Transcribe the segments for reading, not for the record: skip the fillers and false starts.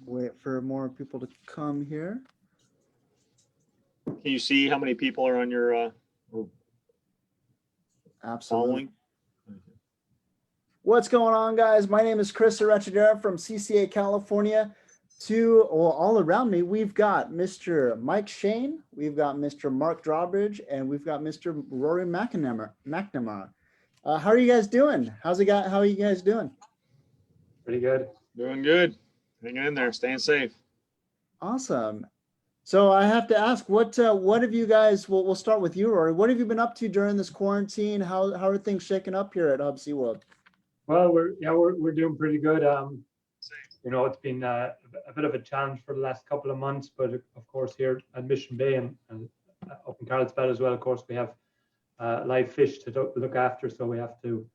Wait for more people to come here. Can you see how many people are on your Absolutely. following? What's going on, guys? My name is Chris Arachidera from CCA, California. All around me, we've got Mr. Mike Shane, we've got Mr. Mark Drawbridge, and we've got Mr. Ruairi MacNamara. How are you guys doing? How are you guys doing? Pretty good. Doing good. Hanging in there, staying safe. Awesome. So I have to ask, what have you guys? We'll start with you, Ruairi. What have you been up to during this quarantine? How are things shaking up here at Hubbs-Seaworld? Well, we're doing pretty good. It's been a bit of a challenge for the last couple of months, but of course here at Mission Bay and up in Carlsbad as well, of course we have live fish to look after, so we have to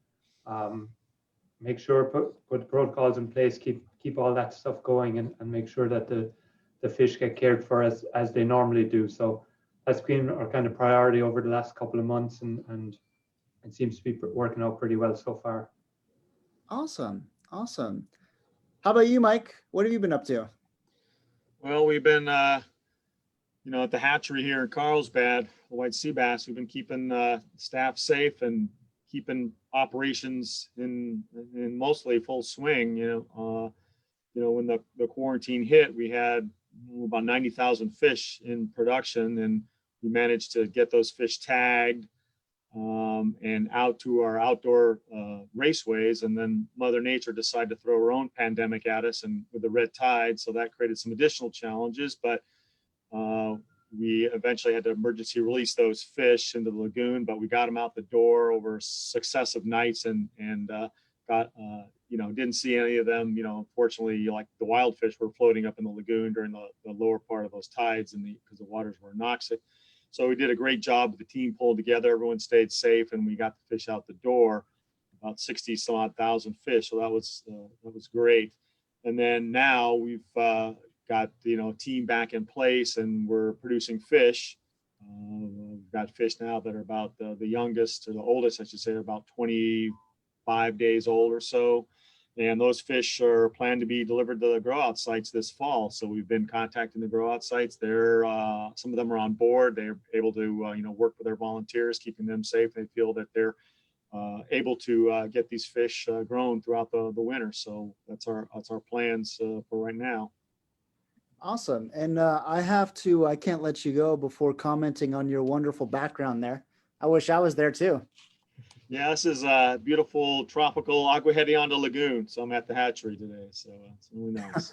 make sure put protocols in place, keep all that stuff going, and make sure that the fish get cared for as they normally do. So that's been our kind of priority over the last couple of months, and it seems to be working out pretty well so far. Awesome. How about you, Mike? What have you been up to? Well, we've been, at the hatchery here in Carlsbad, the white sea bass. We've been keeping staff safe and keeping operations in mostly full swing. When the quarantine hit, we had about 90,000 fish in production, and we managed to get those fish tagged and out to our outdoor raceways. And then Mother Nature decided to throw her own pandemic at us, and with the red tide, so that created some additional challenges. But we eventually had to emergency release those fish into the lagoon, but we got them out the door over successive nights, and didn't see any of them. Unfortunately, like the wild fish were floating up in the lagoon during the lower part of those tides, and because the waters were anoxic. So we did a great job with the team pulled together. Everyone stayed safe, and we got the fish out the door, about 60 some odd thousand fish. So that was great. And then now we've got team back in place, and we're producing fish. We've got fish now that are about the youngest, or the oldest, I should say, are about 25 days old or so. And those fish are planned to be delivered to the grow out sites this fall. So we've been contacting the grow out sites. They're some of them are on board. They're able to work with their volunteers, keeping them safe. They feel that they're able to get these fish grown throughout the winter. So that's our plans for right now. Awesome. And I can't let you go before commenting on your wonderful background there. I wish I was there too. Yeah, this is a beautiful tropical Agua Hedionda lagoon. So I'm at the hatchery today. So it's really nice.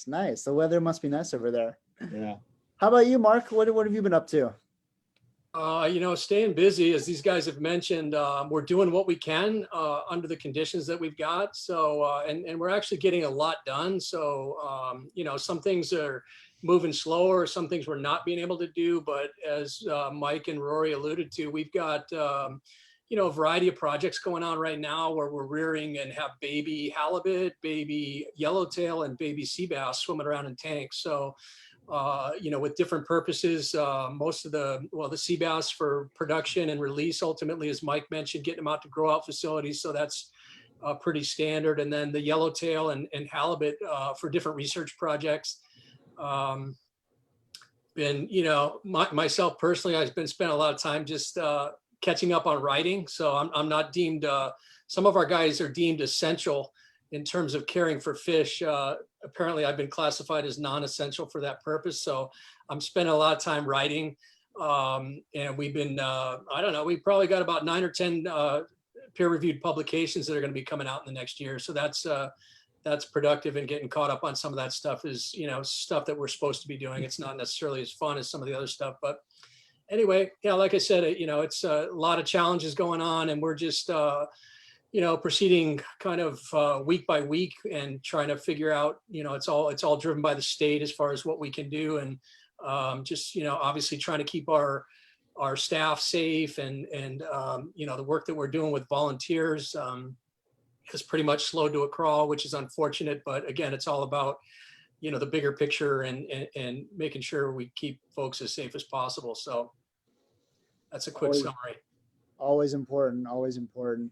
Nice. The weather must be nice over there. Yeah. How about you, Mark? What have you been up to? Staying busy, as these guys have mentioned. We're doing what we can under the conditions that we've got. So, and we're actually getting a lot done. So, some things are moving slower, some things we're not being able to do. But as Mike and Rory alluded to, we've got, a variety of projects going on right now where we're rearing and have baby halibut, baby yellowtail, and baby sea bass swimming around in tanks. So, with different purposes, most of the sea bass for production and release, ultimately, as Mike mentioned, getting them out to grow out facilities. So that's pretty standard. And then the yellowtail and halibut for different research projects. Myself personally, I've been spending a lot of time just catching up on writing. So I'm not deemed, some of our guys are deemed essential in terms of caring for fish. Apparently I've been classified as non-essential for that purpose. So I'm spending a lot of time writing. And we've been, we've probably got about 9 or 10 peer-reviewed publications that are going to be coming out in the next year. So that's productive, and getting caught up on some of that stuff is, stuff that we're supposed to be doing. It's not necessarily as fun as some of the other stuff, but anyway, like I said, it's a lot of challenges going on, and we're just, proceeding kind of week by week and trying to figure out, it's all driven by the state as far as what we can do. And obviously trying to keep our staff safe, and the work that we're doing with volunteers has pretty much slowed to a crawl, which is unfortunate. But again, it's all about, the bigger picture and making sure we keep folks as safe as possible. So that's a quick summary. Always important, always important.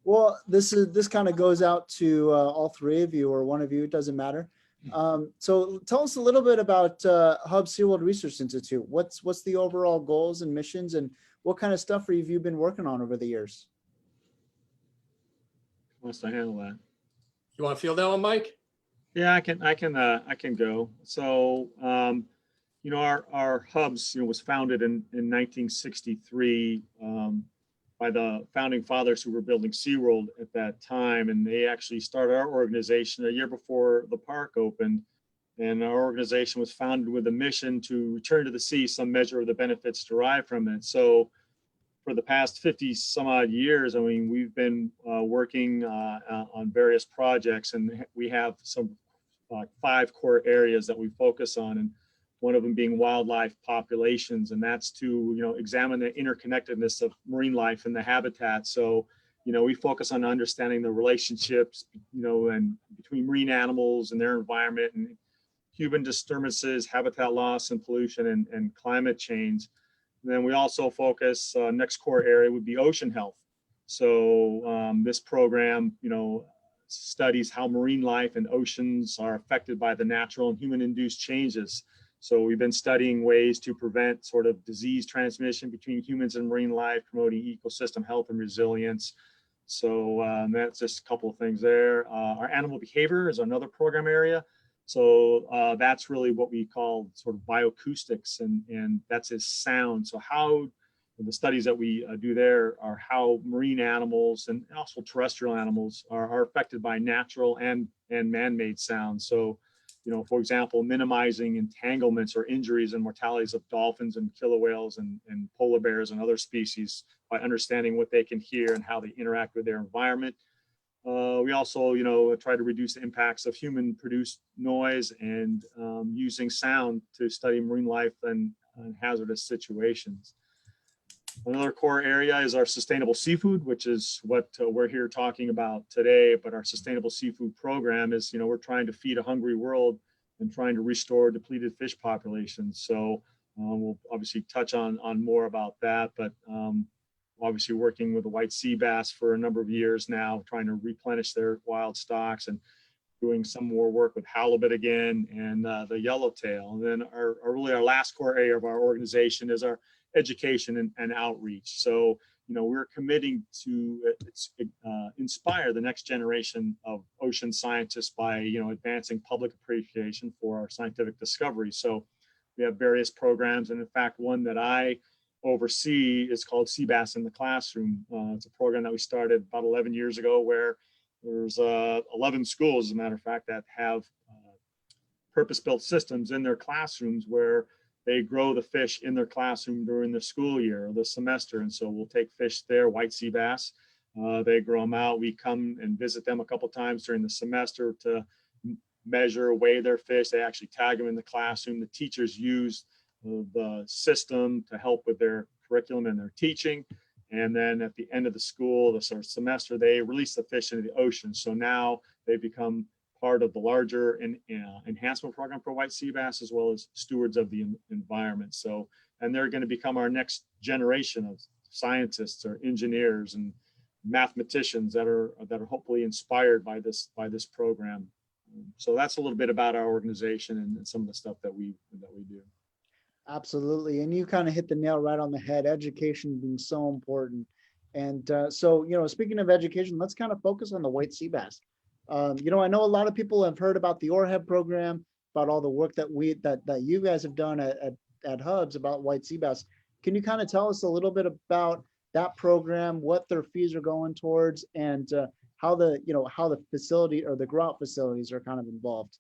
Well, this kind of goes out to all three of you or one of you, it doesn't matter. So tell us a little bit about Hubbs-Seaworld Research Institute. What's the overall goals and missions, and what kind of stuff have you been working on over the years? Who wants to handle that? You want to field that one, Mike? Yeah, I can go. So, our Hubs, was founded in 1963 by the founding fathers who were building SeaWorld at that time. And they actually started our organization a year before the park opened. And our organization was founded with a mission to return to the sea some measure of the benefits derived from it. So for the past 50 some odd years, I mean, we've been working on various projects, and we have some 5 core areas that we focus on. And one of them being wildlife populations, and that's to examine the interconnectedness of marine life and the habitat. So we focus on understanding the relationships and between marine animals and their environment, and human disturbances, habitat loss and pollution, and climate change. And then we also focus, next core area would be ocean health. So this program studies how marine life and oceans are affected by the natural and human induced changes. So we've been studying ways to prevent sort of disease transmission between humans and marine life, promoting ecosystem health and resilience. So that's just a couple of things there. Our animal behavior is another program area. So that's really what we call sort of bioacoustics, and that's his sound. So how the studies that we do there are how marine animals and also terrestrial animals are affected by natural and man-made sounds. So for example, minimizing entanglements or injuries and mortalities of dolphins and killer whales and polar bears and other species by understanding what they can hear and how they interact with their environment. We also, try to reduce the impacts of human-produced noise and using sound to study marine life and hazardous situations. Another core area is our sustainable seafood, which is what we're here talking about today. But our sustainable seafood program is, we're trying to feed a hungry world and trying to restore depleted fish populations. So we'll obviously touch on more about that, but obviously working with the white sea bass for a number of years now, trying to replenish their wild stocks, and doing some more work with halibut again and the yellowtail. And then our last core area of our organization is our education and outreach. So, we're committing to inspire the next generation of ocean scientists by, advancing public appreciation for our scientific discoveries. So we have various programs. And in fact, one that I oversee is called Seabass in the Classroom. It's a program that we started about 11 years ago, where there's 11 schools, as a matter of fact, that have purpose-built systems in their classrooms where they grow the fish in their classroom during the school year or the semester. And so we'll take fish there, white sea bass. They grow them out. We come and visit them a couple times during the semester to measure, weigh their fish. They actually tag them in the classroom. The teachers use the system to help with their curriculum and their teaching. And then at the end of the school, the sort of semester, they release the fish into the ocean. So now they become part of the larger enhancement program for white sea bass, as well as stewards of the environment. So, and they're going to become our next generation of scientists or engineers and mathematicians that are hopefully inspired by this program. So that's a little bit about our organization and some of the stuff that we do. Absolutely. And you kind of hit the nail right on the head, education being so important. And so, speaking of education, let's kind of focus on the white sea bass. I know a lot of people have heard about the OREHP program, about all the work that you guys have done at Hubs about white sea bass. Can you kind of tell us a little bit about that program, what their fees are going towards, and how the facility or the grow-out facilities are kind of involved?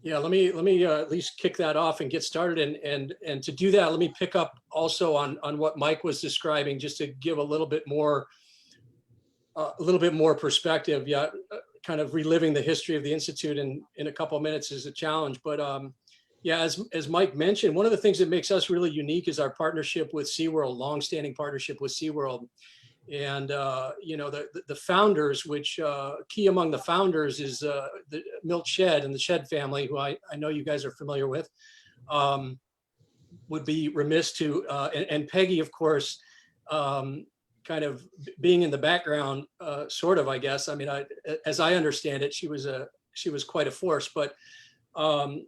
Yeah, let me at least kick that off and get started. And to do that, let me pick up also on what Mike was describing, just to give a little bit more perspective. Yeah, kind of reliving the history of the Institute in a couple of minutes is a challenge. But yeah, as Mike mentioned, one of the things that makes us really unique is our partnership with SeaWorld, longstanding partnership with SeaWorld. And the founders, which key among the founders is the Milt Shedd and the Shedd family, who I know you guys are familiar with, would be remiss to, and Peggy, of course, kind of being in the background, sort of, I guess. I mean, as I understand it, she was quite a force, but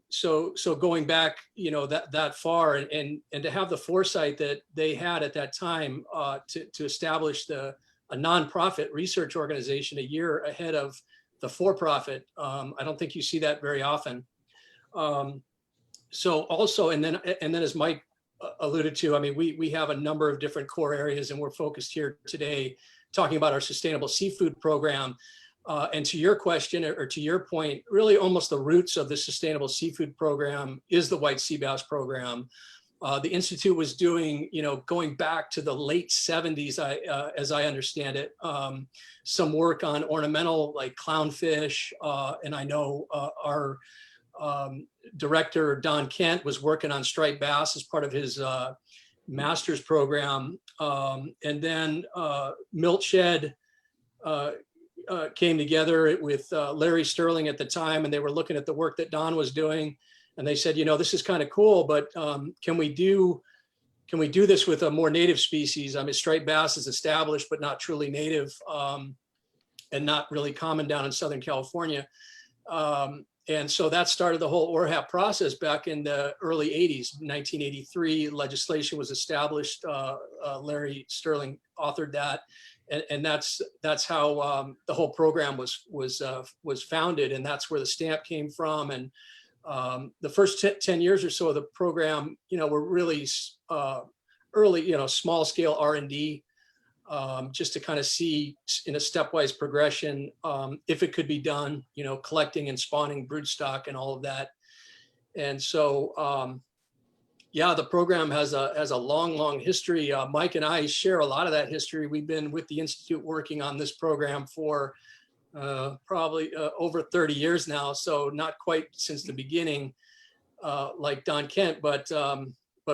so going back, you know, that far, and to have the foresight that they had at that time to establish a nonprofit research organization a year ahead of the for-profit. I don't think you see that very often. So also, and then as Mike alluded to, I mean, we have a number of different core areas, and we're focused here today talking about our sustainable seafood program. And to your question, or to your point, really almost the roots of the sustainable seafood program is the white sea bass program. The Institute was doing, you know, going back to the late 70s, as I understand it, some work on ornamental like clownfish. And I know our director, Don Kent, was working on striped bass as part of his master's program. And then Miltshed came together with Larry Sterling at the time, and they were looking at the work that Don was doing. And they said, you know, this is kind of cool, but can we do this with a more native species? I mean, striped bass is established, but not truly native, and not really common down in Southern California. And so that started the whole OREHP process back in the early 80s. 1983, legislation was established. Larry Sterling authored that. And that's how the whole program was founded, and that's where the stamp came from. And the first 10 years or so of the program, you know, were really early, you know, small scale R&D, just to kind of see in a stepwise progression if it could be done, you know, collecting and spawning broodstock and all of that. And so, yeah, the program has a long history. Mike and I share a lot of that history. We've been with the Institute working on this program for probably over 30 years now. So not quite since the beginning, like Don Kent, but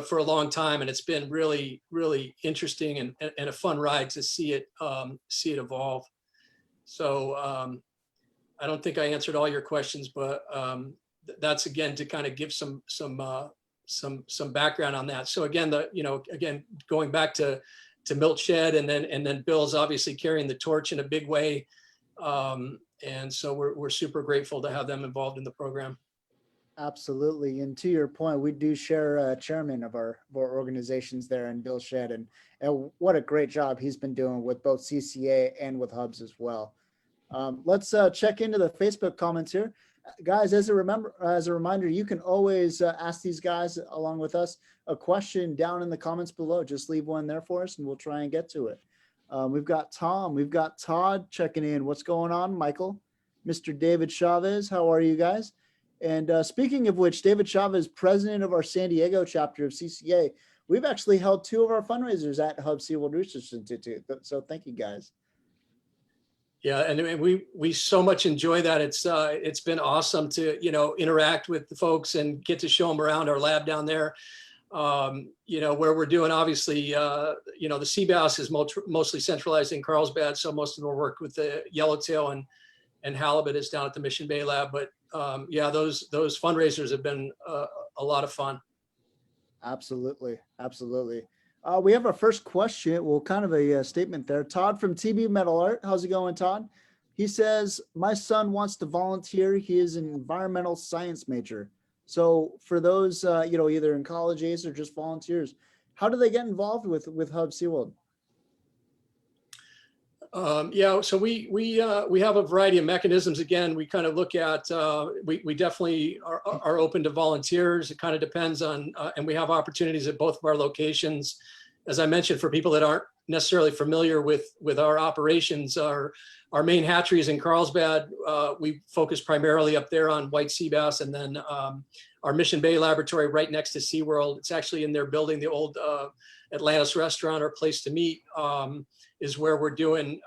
for a long time. And it's been really interesting and a fun ride to see it evolve. So I don't think I answered all your questions, but that's again to kind of give some background on that. So again, going back to Miltshed, and then Bill's obviously carrying the torch in a big way. And so we're super grateful to have them involved in the program. Absolutely. And to your point, we do share a chairman of our organizations there, and Bill Shedd, and what a great job he's been doing with both CCA and with Hubbs as well. Let's check into the Facebook comments here. Guys, as a reminder, you can always ask these guys along with us a question down in the comments below. Just leave one there for us and we'll try and get to it. We've got Tom, we've got Todd checking in. What's going on, Michael? Mr. David Chavez, how are you guys? And speaking of which, David Chavez, president of our San Diego chapter of CCA, we've actually held 2 of our fundraisers at Hubbs-Seaworld Research Institute. So thank you guys. Yeah, and we so much enjoy that. It's been awesome to, you know, interact with the folks and get to show them around our lab down there. You know, where we're doing, obviously, you know, the sea bass is mostly centralized in Carlsbad, so most of our work with the yellowtail and halibut is down at the Mission Bay lab. But yeah, those fundraisers have been a lot of fun. Absolutely. We have our first question. Well, kind of a statement there. Todd from TB Metal Art. How's it going, Todd? He says, my son wants to volunteer. He is an environmental science major. So for those, you know, either in college age or just volunteers, how do they get involved with Hubbs-Seaworld? Yeah, so we have a variety of mechanisms. Again, we kind of look at, we definitely are open to volunteers. It kind of depends on, and we have opportunities at both of our locations. As I mentioned, for people that aren't necessarily familiar with our operations, our main hatcheries in Carlsbad, we focus primarily up there on white sea bass, and then our Mission Bay laboratory right next to SeaWorld. It's actually in their building, the old Atlantis restaurant or place to meet, is where we're doing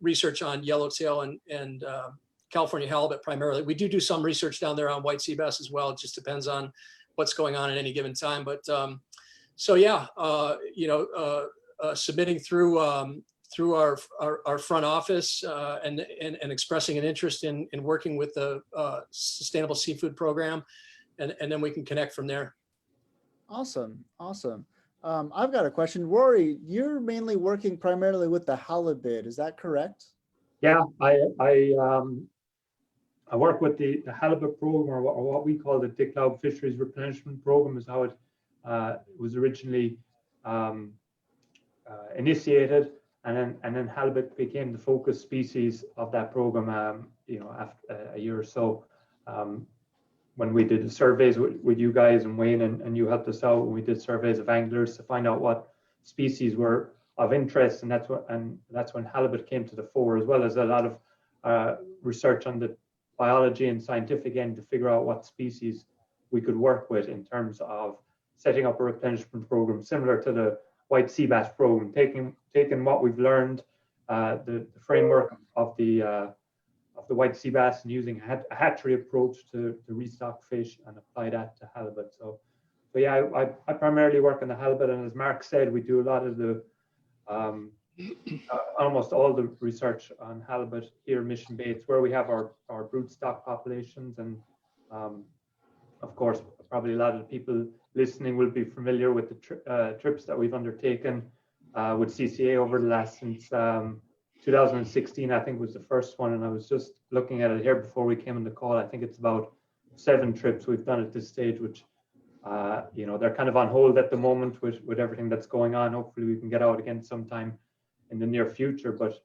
research on yellowtail and California halibut primarily. We do some research down there on white sea bass as well. It just depends on what's going on at any given time. But so yeah, you know, submitting through our front office and expressing an interest in working with the sustainable seafood program, and then we can connect from there. Awesome. I've got a question. Rory, you're mainly working primarily with the halibut, is that correct? Yeah, I work with the halibut program, or what we call the Dick Laub Fisheries Replenishment Program, is how it was originally initiated, and then halibut became the focus species of that program. You know, after a year or so, when we did the surveys with you guys and Wayne, and you helped us out when we did surveys of anglers to find out what species were of interest, and that's when halibut came to the fore, as well as a lot of research on the biology and scientific end to figure out what species we could work with in terms of setting up a replenishment program similar to the white sea bass program, taking what we've learned, the framework of the white sea bass, and using a hatchery approach to restock fish and apply that to halibut. So yeah, I primarily work on the halibut, and as Mark said, we do a lot of the almost all the research on halibut here in Mission Bay. It's where we have our broodstock populations, and of course, probably a lot of the people listening will be familiar with the trips that we've undertaken with CCA over the last, since 2016, I think was the first one. And I was just looking at it here before we came on the call. I think it's about 7 trips we've done at this stage, which, you know, they're kind of on hold at the moment with everything that's going on. Hopefully we can get out again sometime in the near future, but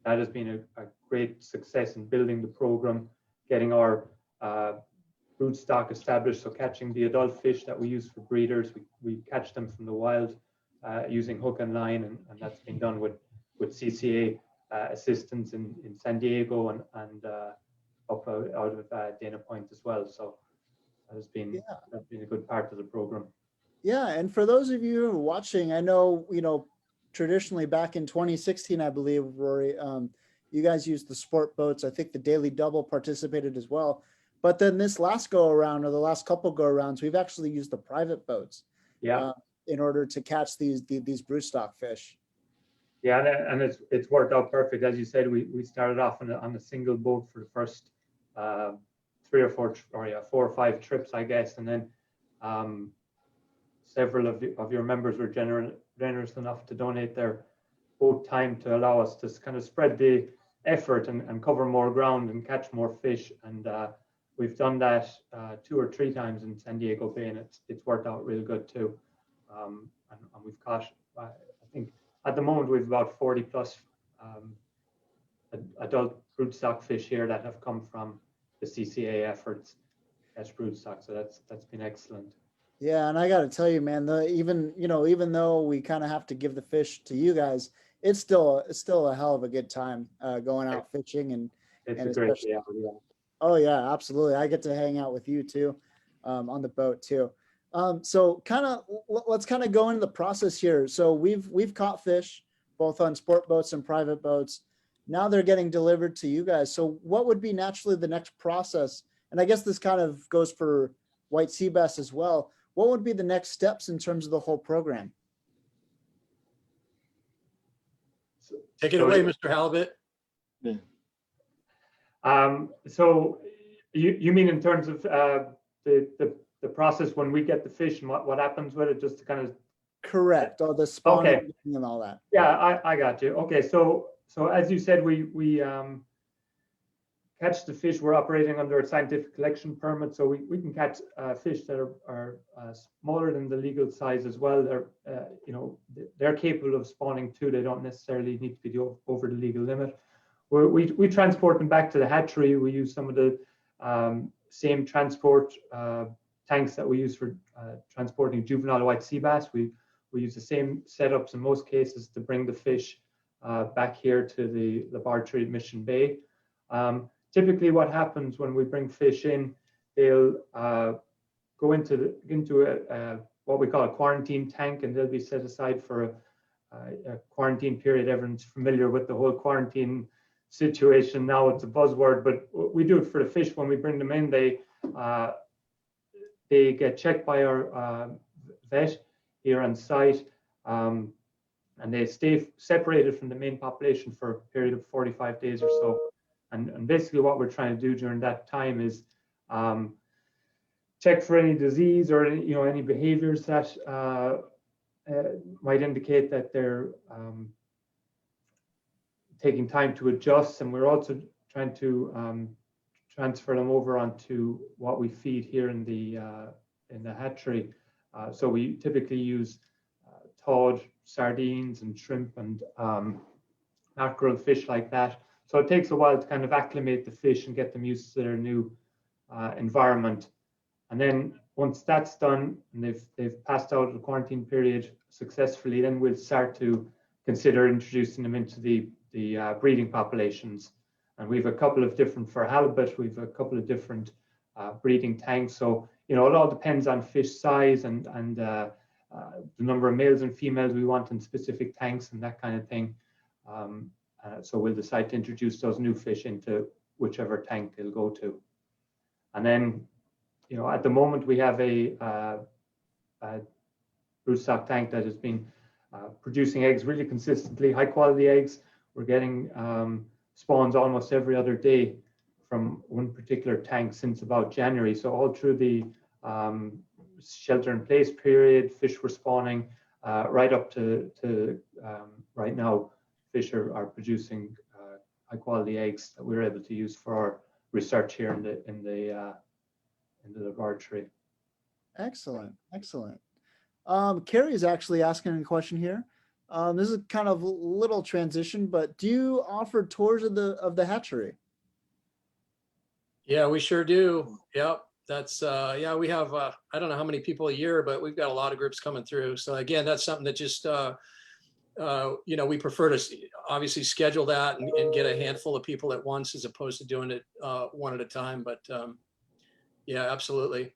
that has been a great success in building the program, getting our broodstock established. So catching the adult fish that we use for breeders, we catch them from the wild using hook and line, and that's been done with CCA assistance in San Diego and up out of Dana Point as well. So that's been a good part of the program. Yeah, and for those of you who are watching, I know, you know, traditionally back in 2016, I believe, Rory, you guys used the sport boats. I think the Daily Double participated as well. But then this last go around, or the last couple go arounds, we've actually used the private boats in order to catch these broodstock fish. Yeah, and it's worked out perfect. As you said, we started off on a single boat for the first 3 or 4 or 5 trips, I guess, and then several of your members were generous enough to donate their boat time to allow us to kind of spread the effort and cover more ground and catch more fish. And we've done that 2 or 3 times in San Diego Bay, and it's worked out really good too. And we've caught, I think at the moment we've about 40 plus adult broodstock fish here that have come from the CCA efforts catch broodstock. So that's been excellent. Yeah, and I got to tell you, man, even though we kind of have to give the fish to you guys, it's still a hell of a good time going out fishing, and it's a great day. Yeah. Oh yeah, absolutely. I get to hang out with you too, on the boat too. So let's kind of go into the process here. So we've caught fish both on sport boats and private boats. Now they're getting delivered to you guys. So what would be naturally the next process? And I guess this kind of goes for white sea bass as well. What would be the next steps in terms of the whole program? Take it away, Mr. Halibut. Yeah. So you mean in terms of the process when we get the fish and what happens with it, just to kind of... Correct. All the spawning and all that. Yeah, I got you. Okay, so as you said, we catch the fish. We're operating under a scientific collection permit, so we can catch fish that are smaller than the legal size as well. They're capable of spawning too. They don't necessarily need to be over the legal limit. We transport them back to the hatchery. We use some of the same transport tanks that we use for transporting juvenile white sea bass. We use the same setups in most cases to bring the fish back here to the laboratory at Mission Bay. Typically what happens when we bring fish in, they'll go into what we call a quarantine tank, and they'll be set aside for a quarantine period. Everyone's familiar with the whole quarantine situation now. It's a buzzword, but we do it for the fish. When we bring them in, they get checked by our vet here on site, and they stay separated from the main population for a period of 45 days or so. And basically what we're trying to do during that time is check for any disease or any behaviors that might indicate that they're taking time to adjust, and we're also trying to transfer them over onto what we feed here in the hatchery. So we typically use cod, sardines, and shrimp, and mackerel, fish like that. So it takes a while to kind of acclimate the fish and get them used to their new environment. And then once that's done and they've passed out the quarantine period successfully, then we'll start to consider introducing them into the breeding populations. And we've a couple of different, for halibut, we've a couple of different breeding tanks. So, you know, it all depends on fish size and the number of males and females we want in specific tanks and that kind of thing. So we'll decide to introduce those new fish into whichever tank they'll go to. And then, you know, at the moment we have a broodstock tank that has been producing eggs really consistently, high quality eggs. We're getting spawns almost every other day from one particular tank since about January. So all through the shelter in place period, fish were spawning right up to right now. Fish are producing high quality eggs that we're able to use for our research here in the laboratory. Excellent, excellent. Carrie is actually asking a question here. This is kind of a little transition, but do you offer tours of the hatchery? Yeah, we sure do. Yep. That's yeah, we have I don't know how many people a year, but we've got a lot of groups coming through. So again, that's something that just you know, we prefer to obviously schedule that and get a handful of people at once as opposed to doing it one at a time. But yeah, absolutely.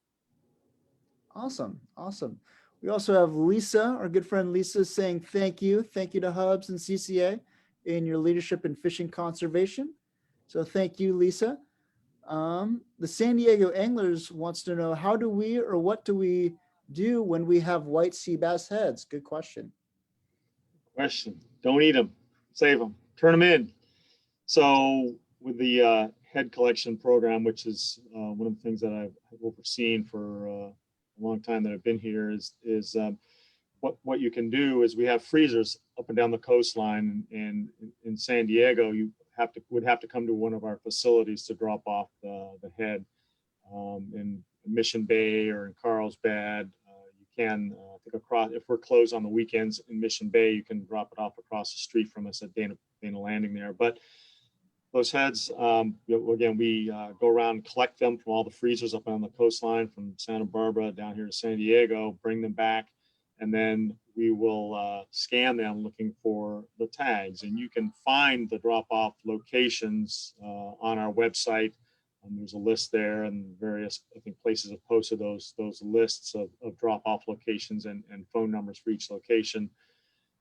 Awesome, awesome. We also have Lisa, our good friend Lisa, saying thank you to Hubbs and CCA in your leadership in fishing conservation. So thank you, Lisa. The San Diego Anglers wants to know, how do we, or what do we do when we have white sea bass heads? Good question. Don't eat them, save them, turn them in. So with the head collection program, which is one of the things that I've overseen for a long time that I've been here, is what you can do is we have freezers up and down the coastline, and in San Diego you would have to come to one of our facilities to drop off the head in Mission Bay or in Carlsbad. You can I think across, if we're closed on the weekends in Mission Bay, you can drop it off across the street from us at Dana Landing there. But those heads, again, we go around and collect them from all the freezers up on the coastline from Santa Barbara down here to San Diego, bring them back, and then we will scan them looking for the tags. And you can find the drop-off locations on our website. There's a list there, and various, I think, places have posted those lists of drop-off locations and phone numbers for each location.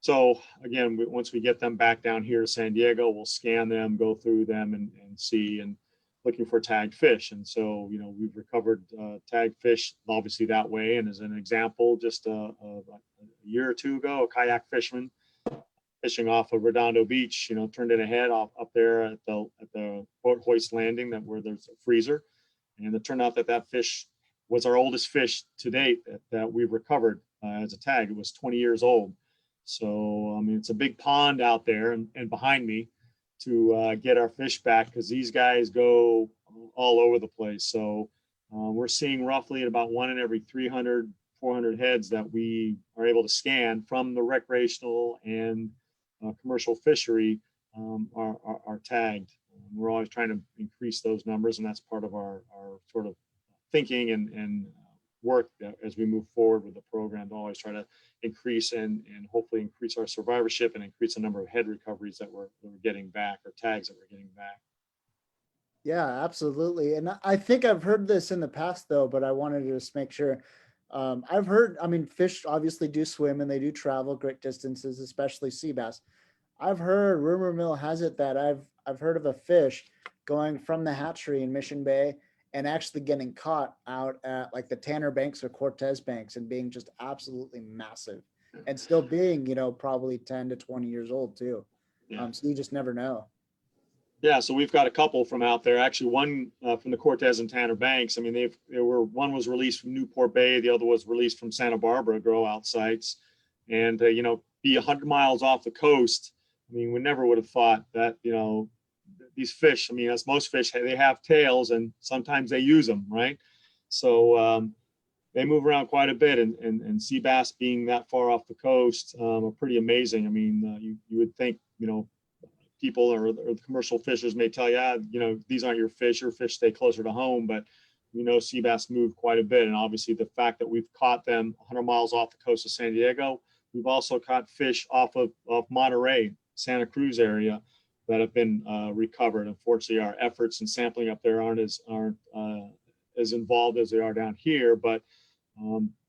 So again, once we get them back down here to San Diego, we'll scan them, go through them, and see, and looking for tagged fish. And so, you know, we've recovered tagged fish obviously that way. And as an example, just a year or two ago, a kayak fisherman fishing off of Redondo Beach, you know, turned in a head up there at the boat hoist landing where there's a freezer. And it turned out that fish was our oldest fish to date that we've recovered as a tag. It was 20 years old. So, I mean, it's a big pond out there and behind me to get our fish back, because these guys go all over the place. So we're seeing roughly about 1 in every 300, 400 heads that we are able to scan from the recreational and commercial fishery are tagged. We're always trying to increase those numbers, and that's part of our sort of thinking and work as we move forward with the program, to always try to increase and hopefully increase our survivorship and increase the number of head recoveries that we're getting back, or tags that we're getting back. Yeah, absolutely. And I think I've heard this in the past though, but I wanted to just make sure. I've heard, I mean, fish obviously do swim and they do travel great distances, especially sea bass. I've heard, rumor mill has it, that I've heard of a fish going from the hatchery in Mission Bay and actually getting caught out at like the Tanner Banks or Cortez Banks and being just absolutely massive, and still being, you know, probably 10 to 20 years old too. Yeah. So you just never know. Yeah, so we've got a couple from out there. Actually, one from the Cortez and Tanner Banks. I mean, one was released from Newport Bay, the other was released from Santa Barbara grow out sites. and you know, be 100 miles off the coast. I mean, we never would have thought that, you know, these fish, I mean, as most fish, they have tails and sometimes they use them, right? So they move around quite a bit, and sea bass being that far off the coast are pretty amazing. I mean, you would think, you know, people or the commercial fishers may tell you, you know, these aren't your fish stay closer to home, but we know sea bass move quite a bit. And obviously the fact that we've caught them 100 miles off the coast of San Diego, we've also caught fish off of Monterey, Santa Cruz area that have been recovered. Unfortunately, our efforts in sampling up there aren't as involved as they are down here, but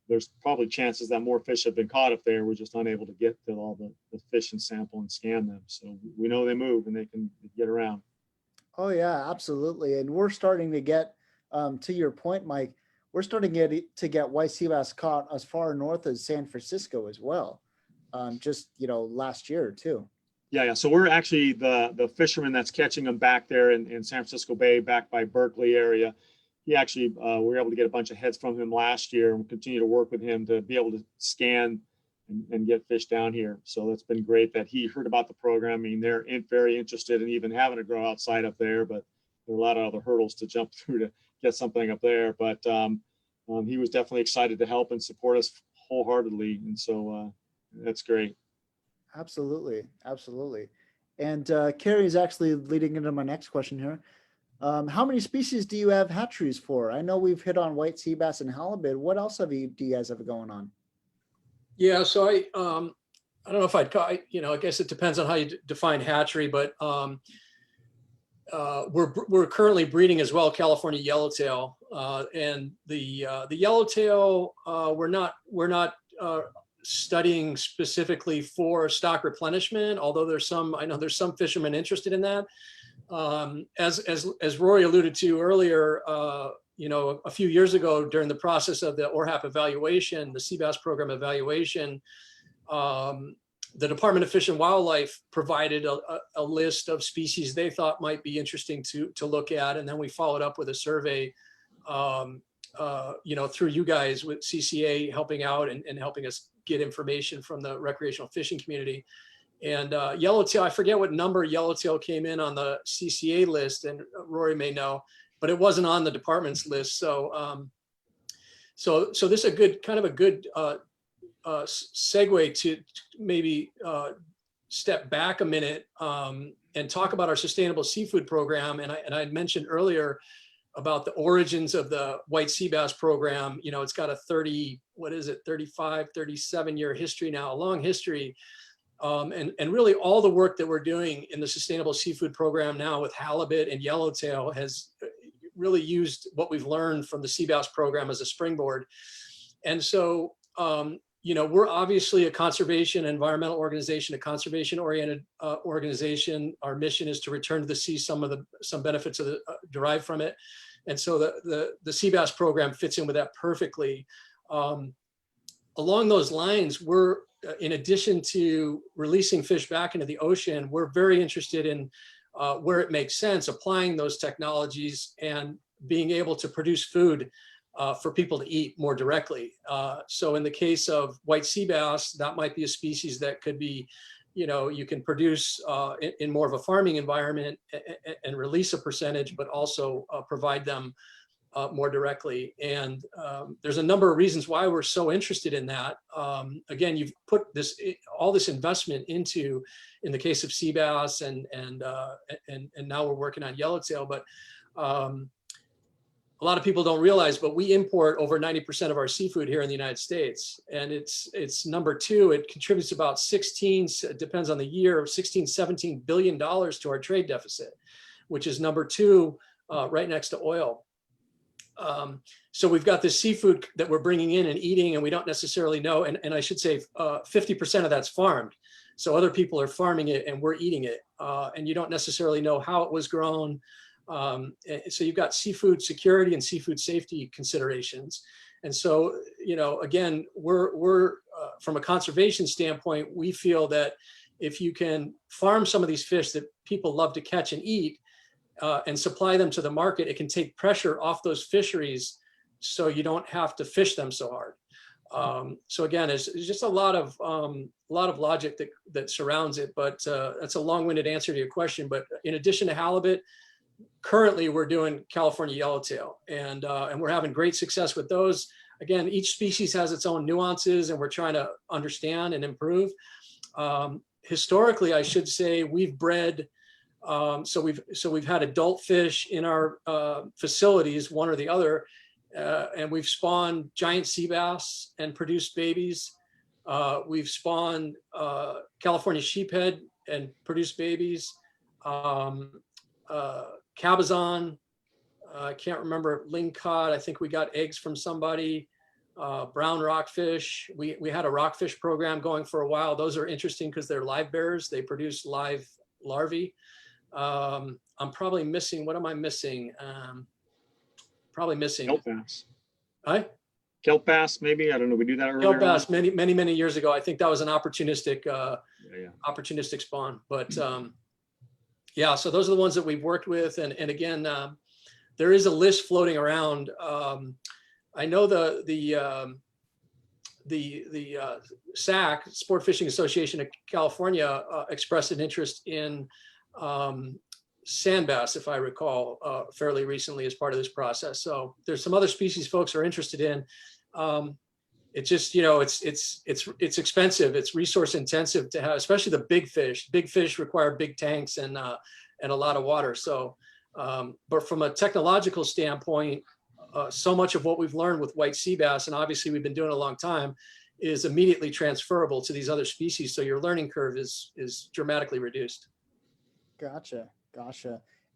there's probably chances that more fish have been caught up there. We're just unable to get to all the fish and sample and scan them. So we know they move and they can get around. Oh yeah, absolutely. And we're starting to get, to your point, Mike, we're starting to get white sea bass caught as far north as San Francisco as well. Just, you know, last year too. Yeah. So we're actually the fisherman that's catching them back there in San Francisco Bay, back by Berkeley area. He actually, we were able to get a bunch of heads from him last year, and we'll continue to work with him to be able to scan and get fish down here. So that's been great that he heard about the program. I mean, they're very interested in even having to grow outside up there, but there are a lot of other hurdles to jump through to get something up there. But he was definitely excited to help and support us wholeheartedly. And so that's great. Absolutely. Absolutely. And Carrie is actually leading into my next question here. How many species do you have hatcheries for? I know we've hit on white sea bass and halibut. What else do you guys have going on? Yeah, so I don't know if I'd call, you know, I guess it depends on how you define hatchery, but we're currently breeding as well California yellowtail, and the yellowtail we're not studying specifically for stock replenishment, although I know there's some fishermen interested in that. As Rory alluded to earlier, you know, a few years ago during the process of the OREHP evaluation, the Seabass program evaluation, the Department of Fish and Wildlife provided a list of species they thought might be interesting to look at. And then we followed up with a survey, you know, through you guys with CCA helping out and helping us get information from the recreational fishing community. And yellowtail, I forget what number yellowtail came in on the CCA list, and Rory may know, but it wasn't on the department's list. So, so this is a good segue to maybe step back a minute and talk about our sustainable seafood program. And I had mentioned earlier about the origins of the white sea bass program. You know, it's got a 35, 37 year history now, a long history. And really all the work that we're doing in the sustainable seafood program now with halibut and yellowtail has really used what we've learned from the sea bass program as a springboard. And so, you know, we're obviously a conservation environmental organization, a conservation oriented organization. Our mission is to return to the sea some benefits of derived from it. And so the sea bass program fits in with that perfectly. Along those lines, we're, in addition to releasing fish back into the ocean, we're very interested in where it makes sense, applying those technologies and being able to produce food for people to eat more directly. So in the case of white sea bass, that might be a species that could be, you know, you can produce in more of a farming environment and release a percentage, but also provide them more directly. And there's a number of reasons why we're so interested in that. Again, you've put all this investment into, in the case of sea bass and now we're working on yellowtail, but a lot of people don't realize, but we import over 90% of our seafood here in the United States. And it's number two, it contributes about it depends on the year, $16-17 billion to our trade deficit, which is number two, right next to oil. So we've got this seafood that we're bringing in and eating, and we don't necessarily know. And I should say 50% of that's farmed. So other people are farming it and we're eating it. And you don't necessarily know how it was grown. So you've got seafood security and seafood safety considerations. And so, you know, again, we're from a conservation standpoint, we feel that if you can farm some of these fish that people love to catch and eat, and supply them to the market, it can take pressure off those fisheries so you don't have to fish them so hard. So again, it's just a lot of logic that surrounds it, but that's a long-winded answer to your question. But in addition to halibut, currently we're doing California yellowtail, and we're having great success with those. Again, each species has its own nuances, and we're trying to understand and improve. Historically, I should say we've bred. So we've had adult fish in our facilities, one or the other, and we've spawned giant sea bass and produced babies. We've spawned California sheephead and produced babies. Cabezon, I can't remember, lingcod, I think we got eggs from somebody. Brown rockfish, we had a rockfish program going for a while. Those are interesting because they're live bearers. They produce live larvae. I'm probably missing, what am I missing? Probably missing. Kelp bass. Huh? Kelp bass, maybe, I don't know, we do that earlier. Kelp bass many years ago. I think that was an opportunistic Yeah. opportunistic spawn, but yeah, so those are the ones that we've worked with. And again, there is a list floating around. I know the SAC, Sport Fishing Association of California, expressed an interest in sand bass, if I recall, fairly recently as part of this process. So there's some other species folks are interested in. It's just, you know, it's expensive. It's resource intensive to have, especially the big fish. Big fish require big tanks and a lot of water. So, but from a technological standpoint, so much of what we've learned with white sea bass, and obviously we've been doing it a long time, is immediately transferable to these other species. So your learning curve is dramatically reduced. Gotcha.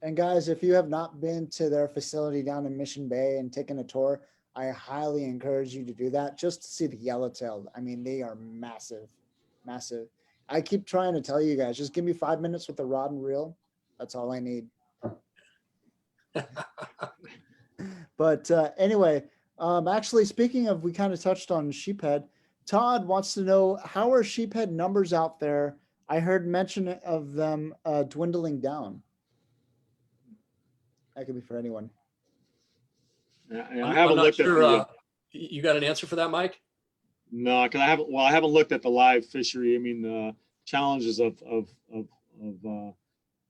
And guys, if you have not been to their facility down in Mission Bay and taken a tour, I highly encourage you to do that just to see the yellowtail. I mean, they are massive. I keep trying to tell you guys, just give me 5 minutes with the rod and reel. That's all I need. But anyway, actually, speaking of, we kind of touched on sheephead. Todd wants to know, how are sheephead numbers out there? I heard mention of them dwindling down. That could be for anyone. I haven't looked sure, at the, you got an answer for that, Mike? no, because I haven't looked at the live fishery. I mean, challenges of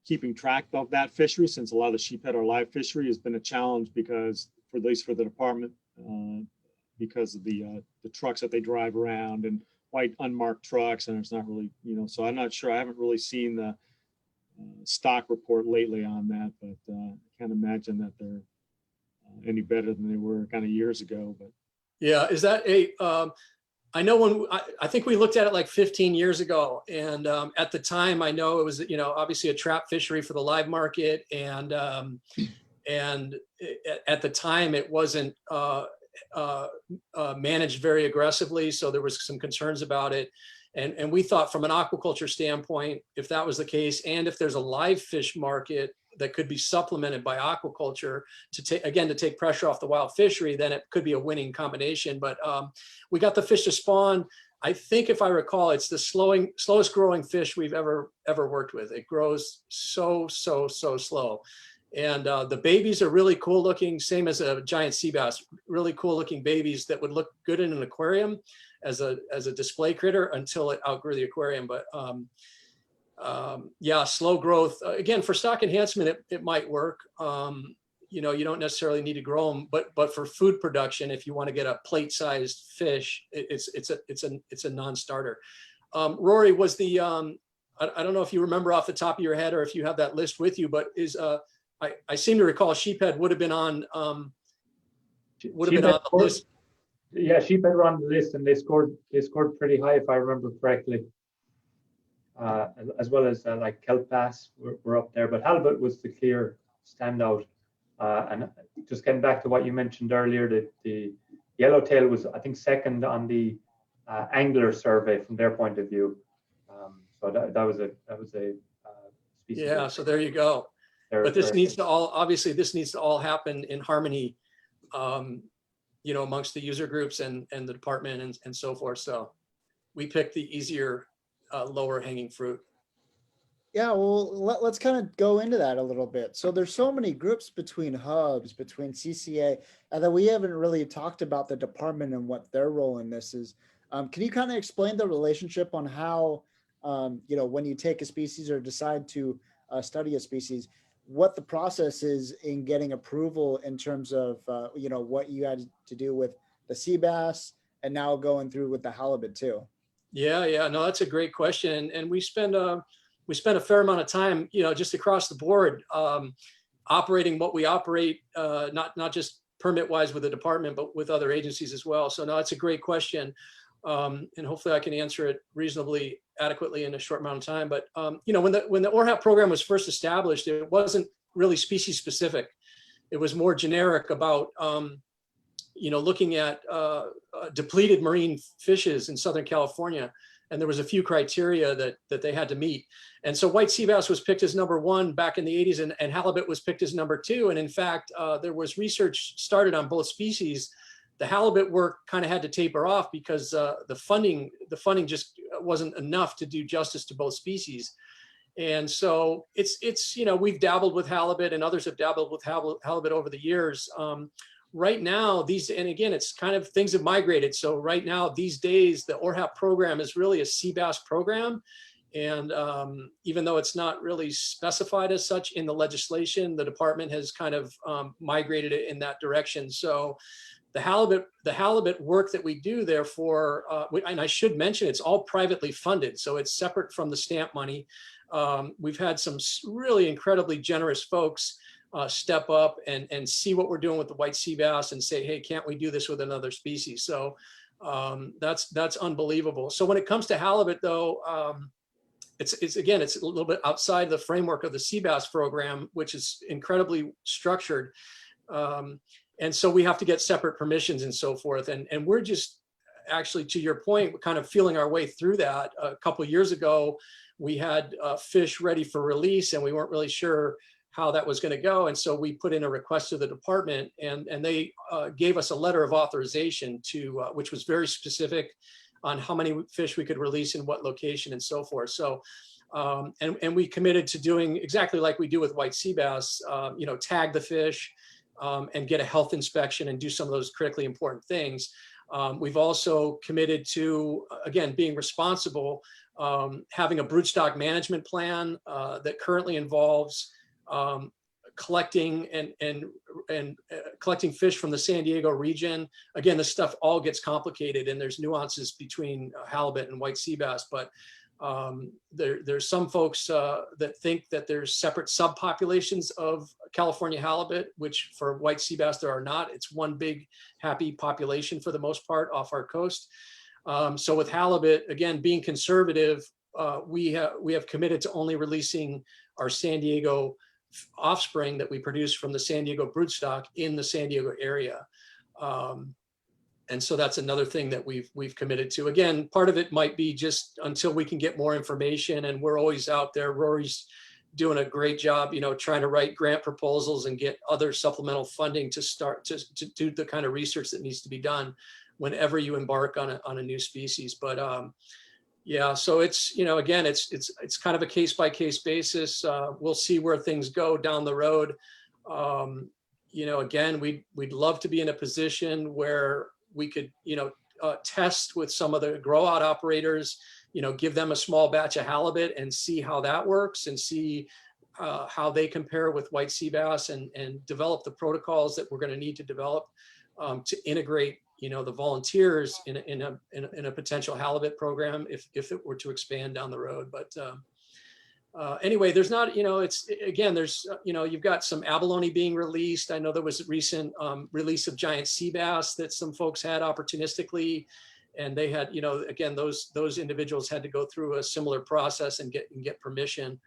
keeping track of that fishery, since a lot of the sheephead are live fishery, has been a challenge because, for at least for the department, because of the trucks that they drive around and white unmarked trucks, and it's not really, you know, so I'm not sure. I haven't really seen the stock report lately on that, but I can't imagine that they're any better than they were kind of years ago. But Yeah, is that a, I know when, I think we looked at it like 15 years ago, and at the time I know it was, you know, obviously a trap fishery for the live market, and at the time it wasn't managed very aggressively, so there was some concerns about it. And we thought from an aquaculture standpoint, if that was the case, and if there's a live fish market that could be supplemented by aquaculture to take pressure off the wild fishery, then it could be a winning combination. But we got the fish to spawn. I think, if I recall, it's the slowest growing fish we've ever worked with. It grows so slow. And the babies are really cool looking, same as a giant sea bass, really cool looking babies that would look good in an aquarium as a display critter until it outgrew the aquarium. But yeah, slow growth. Again, for stock enhancement, it might work. You know, you don't necessarily need to grow them, but for food production, if you want to get a plate-sized fish, it's a non-starter. Rory, was the I don't know if you remember off the top of your head or if you have that list with you, but is I seem to recall sheephead would have been on the list. Yeah, sheephead were on the list, and they scored pretty high, if I remember correctly. As well as like kelp bass were up there, but halibut was the clear standout. And just getting back to what you mentioned earlier, that the yellowtail was, I think, second on the angler survey from their point of view. So that was a species. Yeah, so there you go. But this needs to all happen in harmony, you know, amongst the user groups and the department and so forth. So we picked the easier, lower hanging fruit. Yeah, well, let's kind of go into that a little bit. So there's so many groups between Hubs, between CCA, and then we haven't really talked about the department and what their role in this is. Can you kind of explain the relationship on how, when you take a species or decide to study a species, what the process is in getting approval in terms of, what you had to do with the sea bass and now going through with the halibut too? Yeah, no, that's a great question, and we spend a fair amount of time, just across the board, operating what we operate, not just permit wise with the department, but with other agencies as well. So no, it's a great question, and hopefully I can answer it reasonably adequately in a short amount of time. But when the OREHP program was first established, it wasn't really species specific. It was more generic about looking at depleted marine fishes in Southern California. And there was a few criteria that they had to meet. And so white sea bass was picked as number one back in the 80s, and halibut was picked as number two. And in fact, there was research started on both species. The halibut work kind of had to taper off because the funding just wasn't enough to do justice to both species. And so it's we've dabbled with halibut, and others have dabbled with halibut over the years. Right now, and again, it's kind of things have migrated. So right now, these days, the OREHP program is really a sea bass program. And even though it's not really specified as such in the legislation, the department has kind of migrated it in that direction. So the halibut work that we do, therefore, and I should mention, it's all privately funded. So it's separate from the stamp money. We've had some really incredibly generous folks step up and see what we're doing with the white sea bass and say, hey, can't we do this with another species? So that's unbelievable. So when it comes to halibut, though, it's a little bit outside the framework of the sea bass program, which is incredibly structured. And so we have to get separate permissions and so forth. And we're just actually, to your point, we're kind of feeling our way through that. A couple of years ago, we had fish ready for release, and we weren't really sure how that was going to go. And so we put in a request to the department, and they gave us a letter of authorization which was very specific on how many fish we could release in what location and so forth. So, and we committed to doing exactly like we do with white sea bass, tag the fish and get a health inspection and do some of those critically important things. We've also committed to, again, being responsible, having a broodstock management plan that currently involves collecting and collecting fish from the San Diego region. Again, this stuff all gets complicated, and there's nuances between halibut and white sea bass, but there's some folks that think that there's separate subpopulations of California halibut, which for white sea bass there are not. It's one big happy population for the most part off our coast. So with halibut, again, being conservative, we have committed to only releasing our San Diego offspring that we produce from the San Diego broodstock in the San Diego area. And so that's another thing that we've committed to. Again, part of it might be just until we can get more information, and we're always out there. Rory's doing a great job, trying to write grant proposals and get other supplemental funding to start to do the kind of research that needs to be done whenever you embark on a new species. But yeah, so it's, again, it's kind of a case-by-case basis. We'll see where things go down the road. Again, we'd love to be in a position where we could, test with some of the grow out operators, give them a small batch of halibut and see how that works, and see how they compare with white sea bass, and develop the protocols that we're going to need to develop to integrate the volunteers in a potential halibut program if it were to expand down the road. But anyway, there's not, it's, again, there's, you've got some abalone being released. I know there was a recent release of giant sea bass that some folks had opportunistically, and they had, again, those individuals had to go through a similar process and get permission.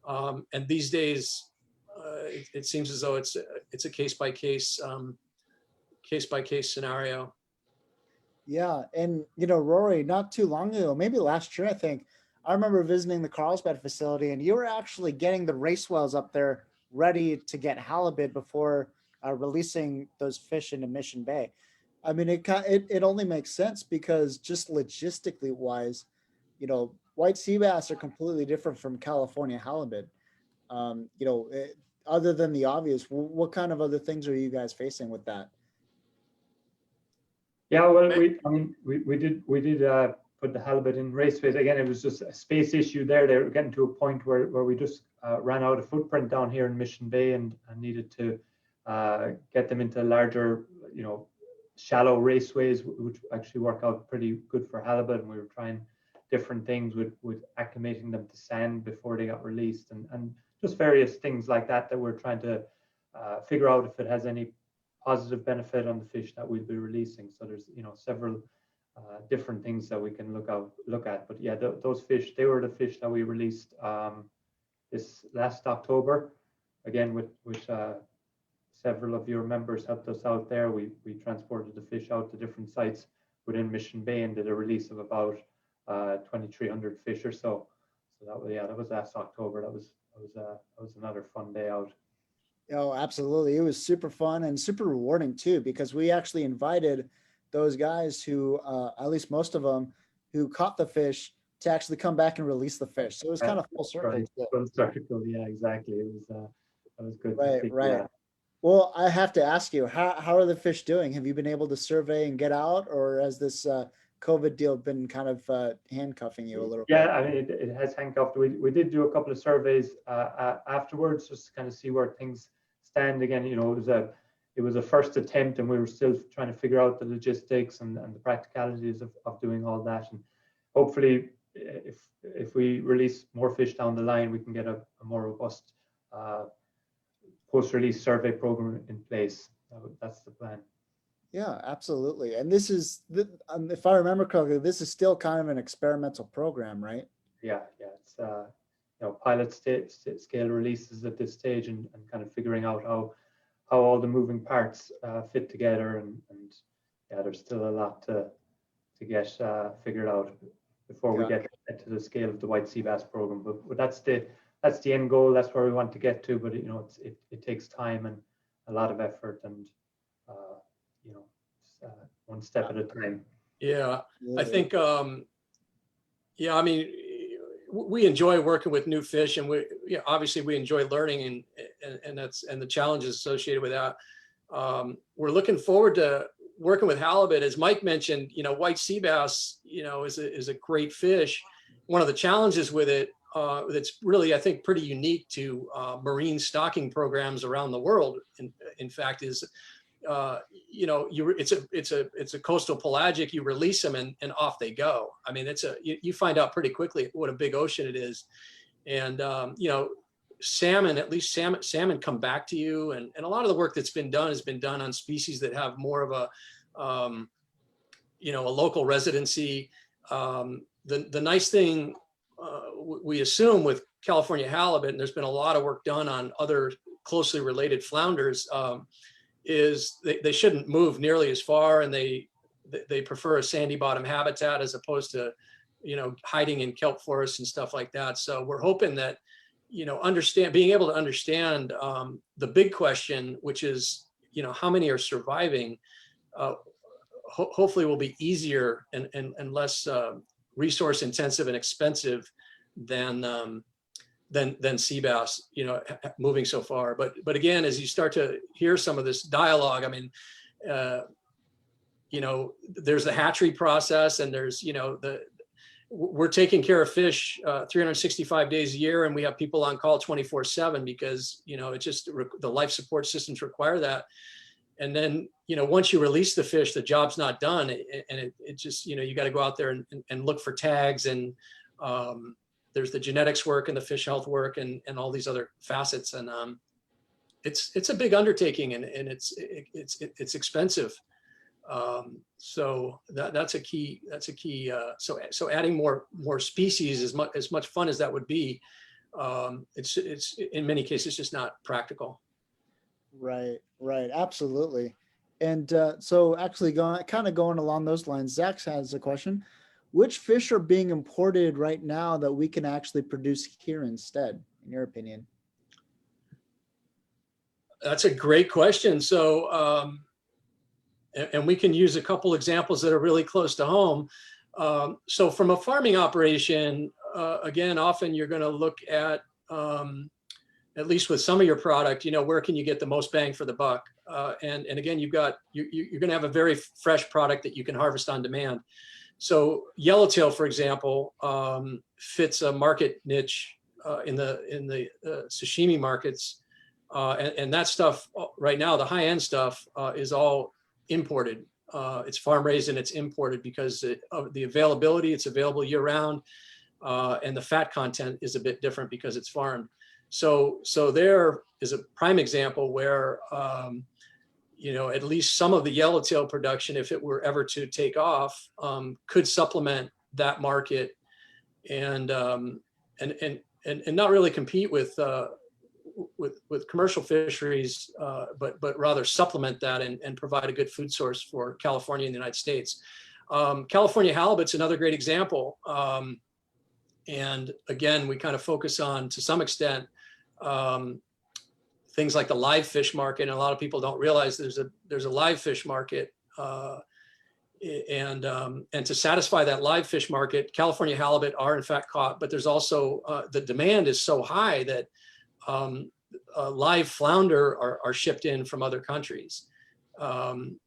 And these days, it seems as though it's a case-by-case scenario. Yeah, and Rory, not too long ago, maybe last year, I think, I remember visiting the Carlsbad facility, and you were actually getting the race wells up there ready to get halibut before releasing those fish into Mission Bay. I mean, it only makes sense because just logistically wise, white sea bass are completely different from California halibut. Other than the obvious, what kind of other things are you guys facing with that? Yeah, well, we did put the halibut in raceways. Again, it was just a space issue there. They were getting to a point where we just ran out of footprint down here in Mission Bay and needed to get them into larger, shallow raceways, which actually work out pretty good for halibut. And we were trying different things with acclimating them to sand before they got released, and just various things like that we're trying to figure out if it has any positive benefit on the fish that we'll be releasing. So there's several different things that we can look at. But yeah, those fish, they were the fish that we released this last October. Again, with several of your members helped us out there. We transported the fish out to different sites within Mission Bay and did a release of about 2,300 fish or so. So that was last October. That was another fun day out. Oh, absolutely. It was super fun and super rewarding too, because we actually invited those guys who, at least most of them, who caught the fish to actually come back and release the fish. So it was kind of full circle. Right. Full circle, yeah, exactly. That was good. Right, right. Well, I have to ask you, how are the fish doing? Have you been able to survey and get out, or has this COVID deal been kind of handcuffing you a little bit? Yeah, I mean, it has handcuffed. We did do a couple of surveys afterwards, just to kind of see where things stand. Again, it was a first attempt, and we were still trying to figure out the logistics and the practicalities of doing all that. And hopefully, if we release more fish down the line, we can get a more robust post-release survey program in place. That's the plan. Yeah, absolutely. And this is, if I remember correctly, this is still kind of an experimental program, right? Yeah. It's pilot scale releases at this stage, and kind of figuring out how all the moving parts fit together, and yeah, there's still a lot to get figured out before we get to the scale of the white sea bass program. But that's the end goal. That's where we want to get to. But it takes time and a lot of effort, and one step at a time. Yeah, I think I mean, we enjoy working with new fish, and obviously we enjoy learning and the challenges associated with that. We're looking forward to working with halibut. As Mike mentioned, white sea bass, is a great fish. One of the challenges with it that's really, I think, pretty unique to marine stocking programs around the world, in fact, is it's a coastal pelagic. You release them and off they go. I mean, you find out pretty quickly what a big ocean it is. And salmon, at least salmon come back to you, and a lot of the work that's been done has been done on species that have more of a local residency. The nice thing we assume with California halibut, and there's been a lot of work done on other closely related flounders, is they shouldn't move nearly as far, and they prefer a sandy bottom habitat as opposed to hiding in kelp forests and stuff like that. So we're hoping that being able to understand the big question, which is how many are surviving, hopefully will be easier and less resource intensive and expensive than sea bass, moving so far. But again, as you start to hear some of this dialogue, I mean, there's the hatchery process, and there's, we're taking care of fish 365 days a year, and we have people on call 24/7 because, it's just the life support systems require that. And then, once you release the fish, the job's not done. And it just, you got to go out there and look for tags, and there's the genetics work and the fish health work and all these other facets. And it's a big undertaking, and it's expensive. So that's a key. So adding more species, as much fun as that would be, it's in many cases just not practical. Right. Absolutely. And so actually going along those lines, Zach has a question. Which fish are being imported right now that we can actually produce here instead, in your opinion? That's a great question. So, and we can use a couple examples that are really close to home. So from a farming operation, again, often you're going to look at least with some of your product, where can you get the most bang for the buck? And again, you're going to have a very fresh product that you can harvest on demand. So yellowtail, for example, fits a market niche in the sashimi markets. And that stuff right now, the high end stuff is all imported. It's farm raised and it's imported because of the availability. It's available year round. And the fat content is a bit different because it's farmed. So there is a prime example where, at least some of the yellowtail production, if it were ever to take off, could supplement that market and not really compete with commercial fisheries, but rather supplement that and provide a good food source for California and the United States. California halibut's another great example. And again, we kind of focus on, to some extent, things like the live fish market. And a lot of people don't realize there's a live fish market. And to satisfy that live fish market, California halibut are in fact caught, but there's also, the demand is so high that live flounder are shipped in from other countries. And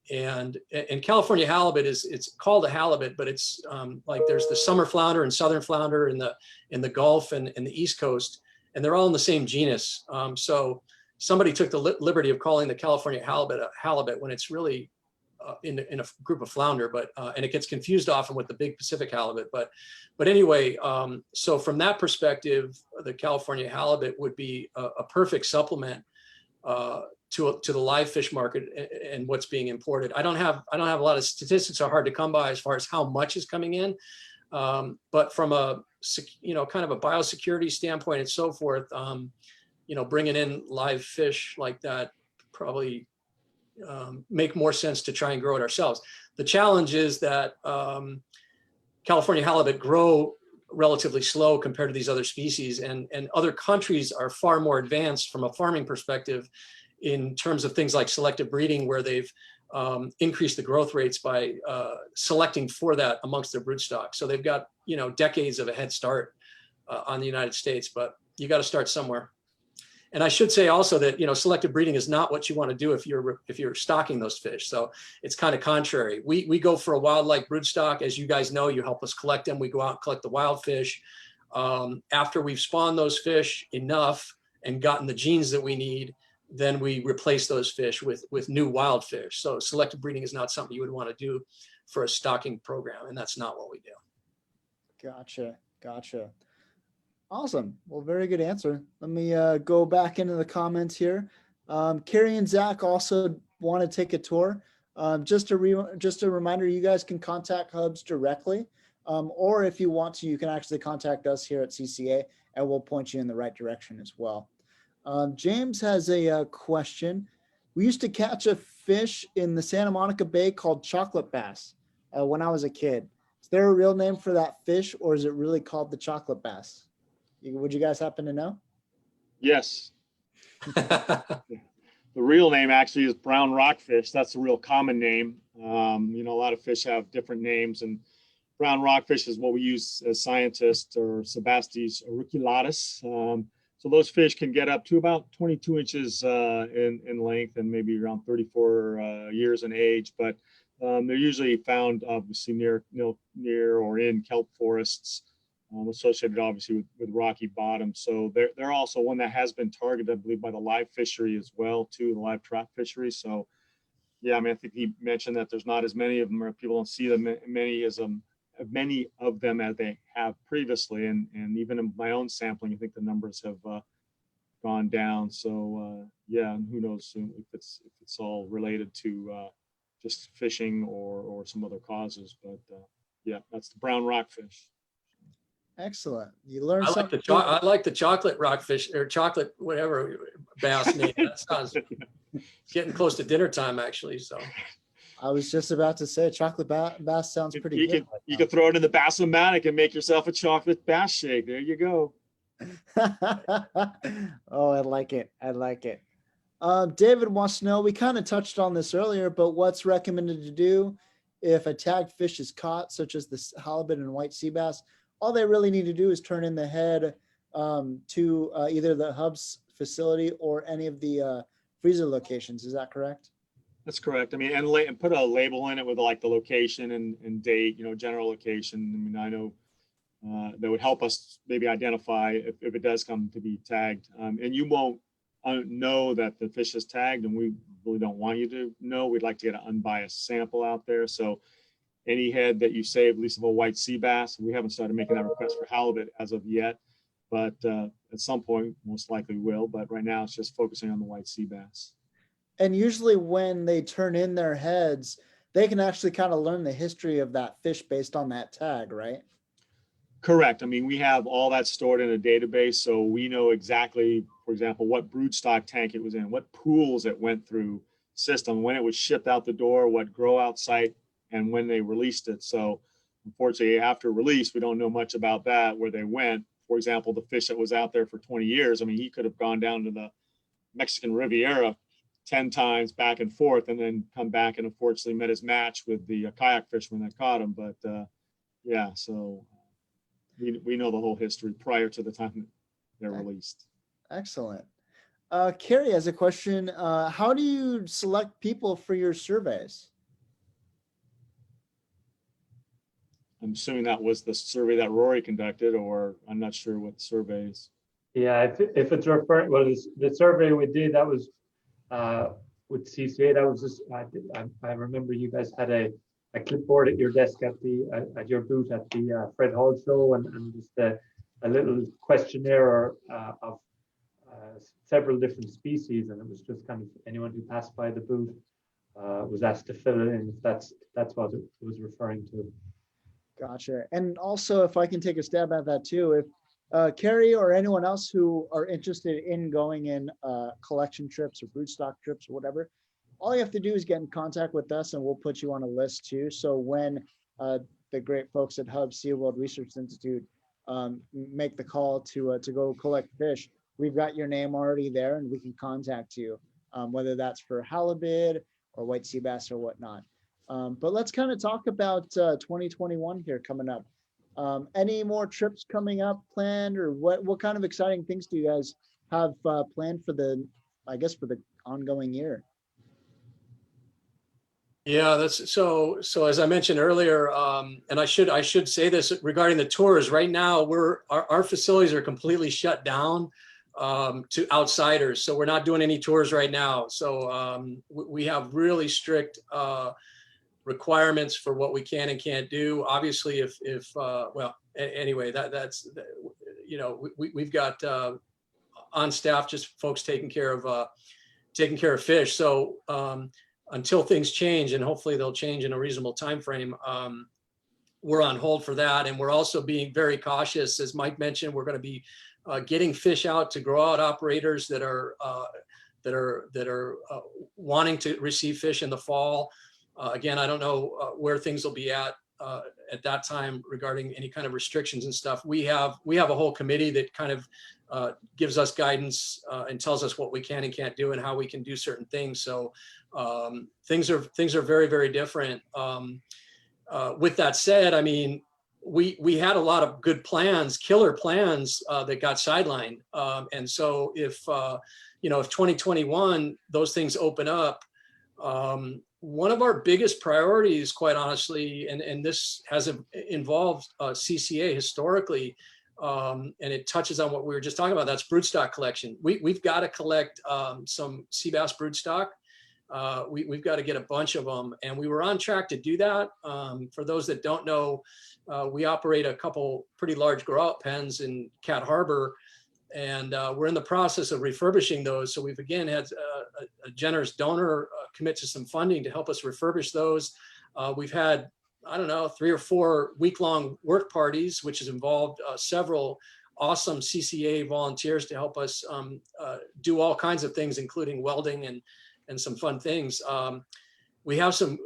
California halibut it's called a halibut, but it's like there's the summer flounder and southern flounder in the Gulf and the East Coast, and they're all in the same genus. So somebody took the liberty of calling the California halibut a halibut when it's really in a group of flounder, but and it gets confused often with the big Pacific halibut. But anyway, so from that perspective, the California halibut would be a perfect supplement to the live fish market and what's being imported. I don't have a lot of statistics, are hard to come by as far as how much is coming in, but from a kind of a biosecurity standpoint and so forth, bringing in live fish like that probably make more sense to try and grow it ourselves. The challenge is that California halibut grow relatively slow compared to these other species, and other countries are far more advanced from a farming perspective in terms of things like selective breeding, where they've increased the growth rates by selecting for that amongst their broodstock. So they've got decades of a head start on the United States, but you got to start somewhere. And I should say also that selective breeding is not what you want to do if you're stocking those fish. So it's kind of contrary. We go for a wildlife broodstock, as you guys know. You help us collect them. We go out and collect the wild fish. After we've spawned those fish enough and gotten the genes that we need, then we replace those fish with new wild fish. So selective breeding is not something you would want to do for a stocking program, and that's not what we do. Gotcha. Awesome. Well, very good answer. Let me go back into the comments here. Carrie and Zach also want to take a tour. Just a reminder, you guys can contact Hubbs directly, or if you want to, you can actually contact us here at CCA, and we'll point you in the right direction as well. James has a question. We used to catch a fish in the Santa Monica Bay called chocolate bass when I was a kid. Is there a real name for that fish, or is it really called the chocolate bass? Would you guys happen to know? Yes. The real name actually is brown rockfish. That's the real common name. A lot of fish have different names, and brown rockfish is what we use as scientists, or Sebastes auriculatus. So those fish can get up to about 22 inches in length and maybe around 34 years in age, but they're usually found obviously near or in kelp forests, associated obviously with rocky bottoms. So they're also one that has been targeted, I believe, by the live fishery as well, too, the live trout fishery. So yeah, I think he mentioned that there's not as many of them, or people don't see them many of them as they have previously, and even in my own sampling, I think the numbers have gone down. So yeah, and who knows if it's all related to just fishing or some other causes, but yeah, that's the brown rockfish. Excellent. You learned something. I like the chocolate rockfish, or chocolate whatever bass name. That sounds getting close to dinner time, actually. So I was just about to say chocolate bass sounds pretty good. You can throw it in the Bass-O-Matic and make yourself a chocolate bass shake. There you go. Oh, I like it. David wants to know, we kind of touched on this earlier, but what's recommended to do if a tagged fish is caught, such as the halibut and white sea bass? all they really need to do is turn in the head to either the Hubbs facility or any of the freezer locations. Is that correct? That's correct. I mean, and put a label in it with like the location and date, general location. I mean, I know that would help us maybe identify if it does come to be tagged. And you won't know that the fish is tagged, and we really don't want you to know. We'd like to get an unbiased sample out there. So any head that you save, at least of a white sea bass, we haven't started making that request for halibut as of yet, but at some point, most likely will. But right now it's just focusing on the white sea bass. And usually when they turn in their heads, they can actually kind of learn the history of that fish based on that tag, right? Correct. I mean, we have all that stored in a database, so we know exactly, for example, what broodstock tank it was in, what pools it went through system, when it was shipped out the door, what grow out site, and when they released it. So unfortunately, after release, we don't know much about that, where they went. For example, the fish that was out there for 20 years, I mean, he could have gone down to the Mexican Riviera 10 times back and forth and then come back and unfortunately met his match with the kayak fisherman that caught him. But yeah, so we know the whole history prior to the time they're released. Excellent. Carrie has a question. How do you select people for your surveys? I'm assuming that was the survey that Ruairi conducted, or I'm not sure what survey is. Yeah, if it's referring, well, the survey we did, that was with CCA, that was just, I remember you guys had a clipboard at your desk at your booth at the Fred Hall show, and just a little questionnaire of several different species, and it was just kind of anyone who passed by the booth was asked to fill it in, if that's what it was referring to. Gotcha. And also, if I can take a stab at that too, if Carrie or anyone else who are interested in going in collection trips or broodstock trips or whatever, all you have to do is get in contact with us and we'll put you on a list too. So when the great folks at Hubbs-Seaworld Research Institute make the call to go collect fish, we've got your name already there and we can contact you, whether that's for halibut or white sea bass or whatnot. But let's kind of talk about 2021 here coming up. Any more trips coming up planned, or what kind of exciting things do you guys have planned for the ongoing year? Yeah, that's so as I mentioned earlier, and I should say this regarding the tours. Right now, our facilities are completely shut down to outsiders, so we're not doing any tours right now. So we have really strict requirements for what we can and can't do. Obviously, well, anyway, that's we've got on staff just folks taking care of fish. So until things change, and hopefully they'll change in a reasonable time frame, we're on hold for that. And we're also being very cautious, as Mike mentioned. We're going to be getting fish out to grow out operators that are wanting to receive fish in the fall. Again, I don't know where things will be at that time regarding any kind of restrictions and stuff. We have a whole committee that kind of gives us guidance and tells us what we can and can't do and how we can do certain things. So things are very, very different. With that said, I mean, we had a lot of good plans, killer plans that got sidelined. And so if 2021, those things open up, one of our biggest priorities, quite honestly, and this has involved CCA historically, and it touches on what we were just talking about, that's broodstock collection. We've got to collect some sea bass broodstock. We've got to get a bunch of them, and we were on track to do that. For those that don't know, we operate a couple pretty large grow out pens in Cat Harbor, and we're in the process of refurbishing those. So we've again had a generous donor commit to some funding to help us refurbish those. We've had, I don't know, 3 or 4 week-long work parties, which has involved several awesome CCA volunteers to help us do all kinds of things, including welding and some fun things. We have some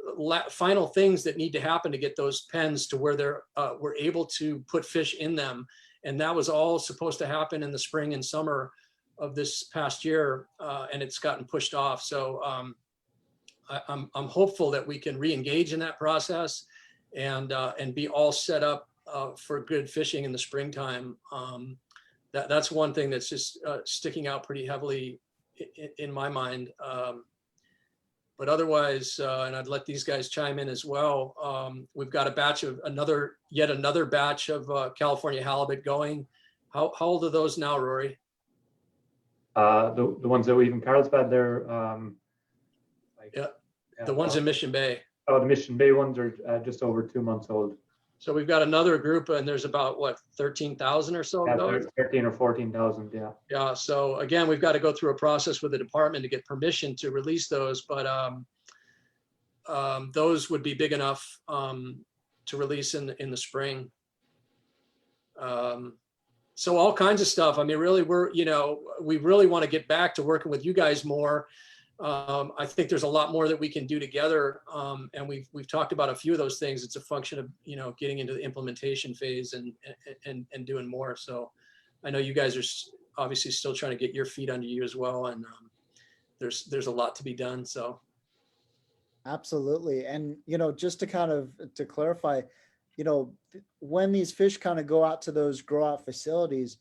final things that need to happen to get those pens to where we're able to put fish in them. And that was all supposed to happen in the spring and summer of this past year, and it's gotten pushed off. So I'm hopeful that we can re-engage in that process and be all set up for good fishing in the springtime. That's one thing that's just sticking out pretty heavily in my mind. But otherwise, and I'd let these guys chime in as well. We've got a batch of yet another batch of California halibut going. How old are those now, Rory? The ones that we've in Carlsbad, they're The ones in Mission Bay. Oh, the Mission Bay ones are just over 2 months old. So we've got another group, and there's about what, 13,000 or so? Yeah, of those? 13 or 14,000. Yeah. Yeah. So again, we've got to go through a process with the department to get permission to release those, but those would be big enough to release in the spring. So all kinds of stuff. I mean, really, we really want to get back to working with you guys more. I think there's a lot more that we can do together, and we've talked about a few of those things. It's a function of getting into the implementation phase and doing more. So I know you guys are obviously still trying to get your feet under you as well, and there's a lot to be done. So absolutely. And just to clarify, when these fish kind of go out to those grow out facilities,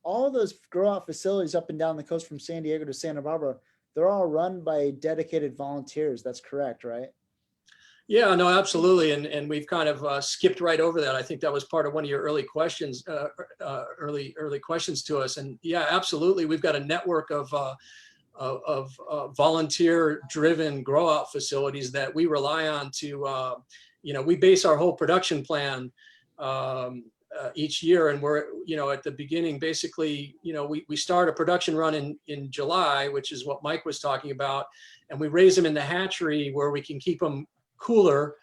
all of those grow out facilities up and down the coast from San Diego to Santa Barbara, they're all run by dedicated volunteers. That's correct, right? yeah, no, absolutely. And we've kind of skipped right over that. I think that was part of one of your early questions, early questions to us. And yeah, absolutely. We've got a network of volunteer-driven grow-out facilities that we rely on to, we base our whole production plan each year, and we're at the beginning, basically we start a production run in July, which is what Mike was talking about, and we raise them in the hatchery where we can keep them cooler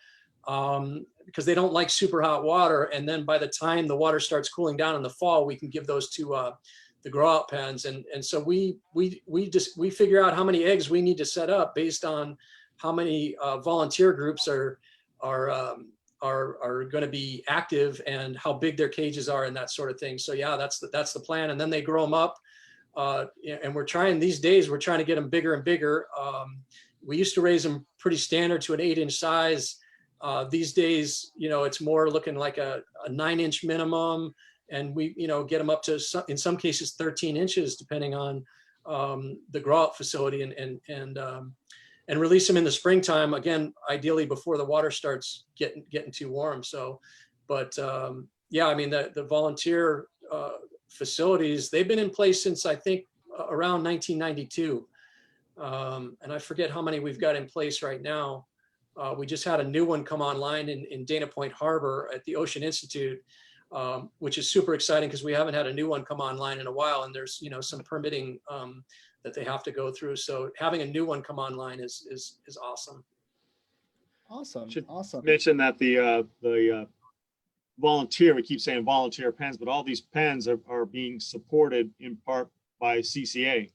because they don't like super hot water. And then by the time the water starts cooling down in the fall, we can give those to the grow out pens. And so we figure out how many eggs we need to set up based on how many volunteer groups are going to be active and how big their cages are and that sort of thing. So yeah, that's the plan. And then they grow them up. And we're trying to get them bigger and bigger. We used to raise them pretty standard to an 8-inch size. These days, it's more looking like a 9-inch minimum. And we, get them up to in some cases 13 inches, depending on the grow out facility, and release them in the springtime, again, ideally before the water starts getting too warm. So, but yeah, I mean, the volunteer facilities, they've been in place since I think around 1992. And I forget how many we've got in place right now. We just had a new one come online in Dana Point Harbor at the Ocean Institute, which is super exciting because we haven't had a new one come online in a while, and there's some permitting that they have to go through. So having a new one come online is awesome. Awesome. Mention that the volunteer, we keep saying volunteer pens, but all these pens are being supported in part by CCA.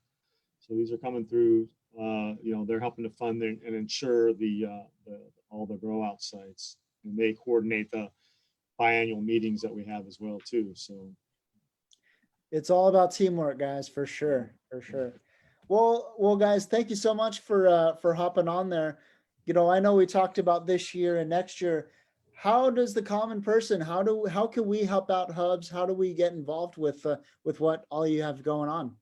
So these are coming through, they're helping to fund and ensure all the grow out sites, and they coordinate the biannual meetings that we have as well too. So it's all about teamwork, guys, for sure. Well, guys, thank you so much for hopping on there. I know we talked about this year and next year. How does the common person, how can we help out Hubbs? How do we get involved with what all you have going on?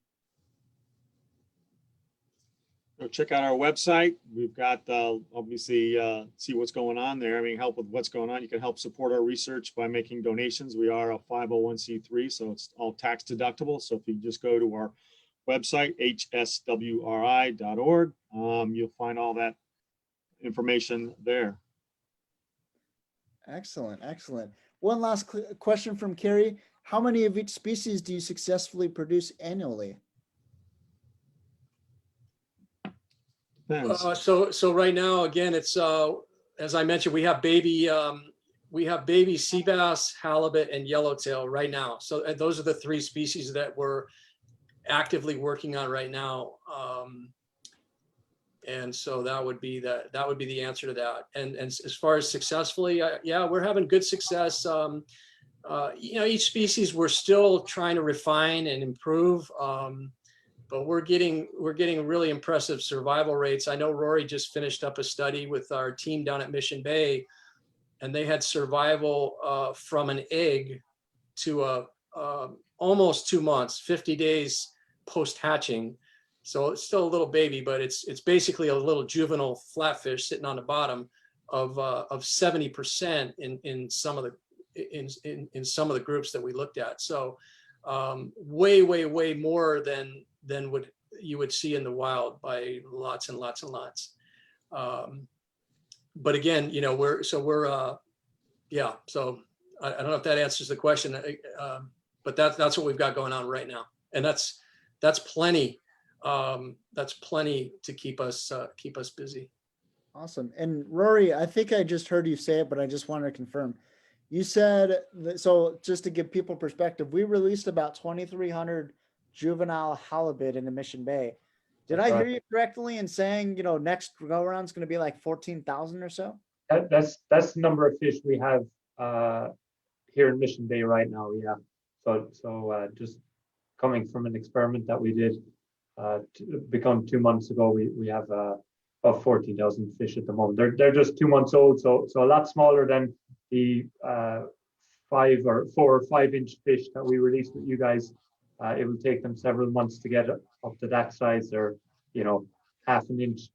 Go check out our website. We've got obviously see what's going on there. I mean, help with what's going on. You can help support our research by making donations. We are a 501c3, so it's all tax deductible. So if you just go to our website, hswri.org, you'll find all that information there. Excellent. One last question from Carrie. How many of each species do you successfully produce annually? So right now, again, it's as I mentioned, we have baby sea bass, halibut, and yellowtail right now. So those are the 3 species that we're actively working on right now. And so that would be the answer to that. And as far as successfully, yeah, we're having good success. Each species we're still trying to refine and improve. But we're getting really impressive survival rates. I know Rory just finished up a study with our team down at Mission Bay, and they had survival from an egg to almost 2 months, 50 days post hatching. So it's still a little baby, but it's basically a little juvenile flatfish sitting on the bottom of 70% in some of the groups that we looked at. So way more than what you would see in the wild by lots and lots and lots. But again, you know, yeah. So I don't know if that answers the question, but that's what we've got going on right now, and that's plenty. That's plenty to keep us busy. Awesome. And Rory, I think I just heard you say it, but I just wanted to confirm. You said that, so just to give people perspective, we released about 2,300 juvenile halibut into Mission Bay. Did I hear you correctly in saying, you know, next go around is going to be like 14,000 or so? That's the number of fish we have here in Mission Bay right now. Yeah. So just coming from an experiment that we did become 2 months ago, we have about 14,000 fish at the moment. They're just 2 months old, so a lot smaller than the 4 or 5 inch fish that we released with you guys. It will take them several months to get up to that size. They're, you know, half an inch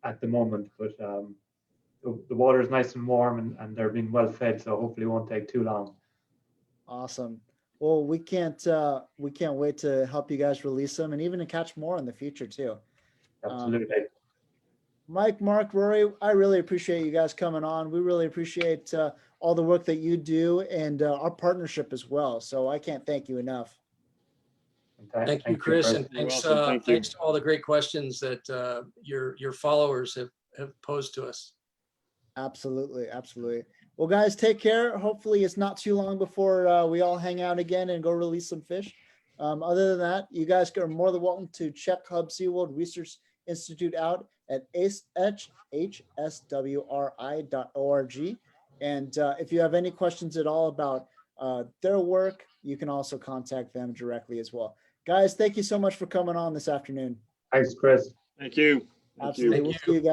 at the moment, but the water is nice and warm, and they're being well fed, so hopefully it won't take too long. Awesome. Well, we can't wait to help you guys release them and even to catch more in the future too. Absolutely. Mike, Mark, Rory, I really appreciate you guys coming on. We really appreciate all the work that you do and our partnership as well. So I can't thank you enough. Okay. Thank you, Chris, and You're thanks welcome. Thank you. thanks to all the great questions that your followers have posed to us. Absolutely. Absolutely. Well, guys, take care. Hopefully it's not too long before we all hang out again and go release some fish. Other than that, you guys are more than welcome to check Hubbs-Seaworld Research Institute out at hswri.org. And if you have any questions at all about their work, you can also contact them directly as well. Guys, thank you so much for coming on this afternoon. Thanks, Chris. Thank you. Thank you. Absolutely. We'll see you guys.